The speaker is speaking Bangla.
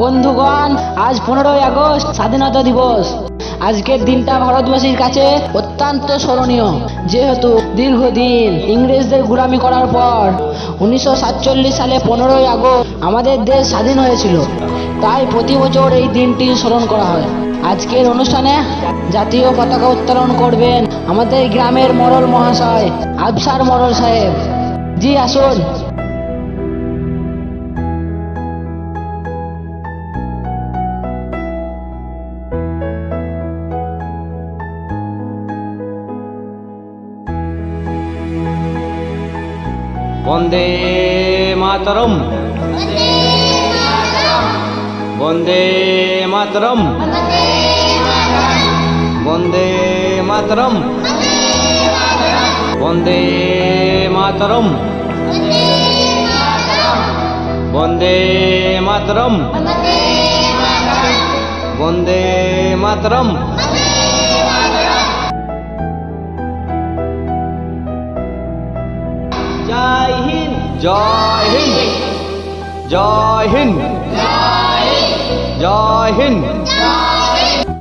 বন্ধুগণ, আজ 15ই আগস্ট স্বাধীনতা দিবস। আজকের দিনটা ভারতবাসীর কাছে অত্যন্ত স্মরণীয়, যেহেতু দীর্ঘদিন ইংরেজদের গোলামি করার পর 1947 সালে 15ই আগস্ট আমাদের দেশ স্বাধীন হয়েছিল। তাই প্রতি বছর এই দিনটি স্মরণ করা হয়। আজকের অনুষ্ঠানে জাতীয় পতাকা উত্তোলন করবেন আমাদের গ্রামের মোড়ল মহাশয় আফসার মোড়ল সাহেব। জি আসুন। বন্দে মাতরম, বন্দে মাতরম, বন্দে মাতরম, বন্দে মাতরম, বন্দে মাতরম, বন্দে মাতরম। জয় হিন্দ, জয় হিন্দ, জয় হিন্দ, জয় হিন্দ।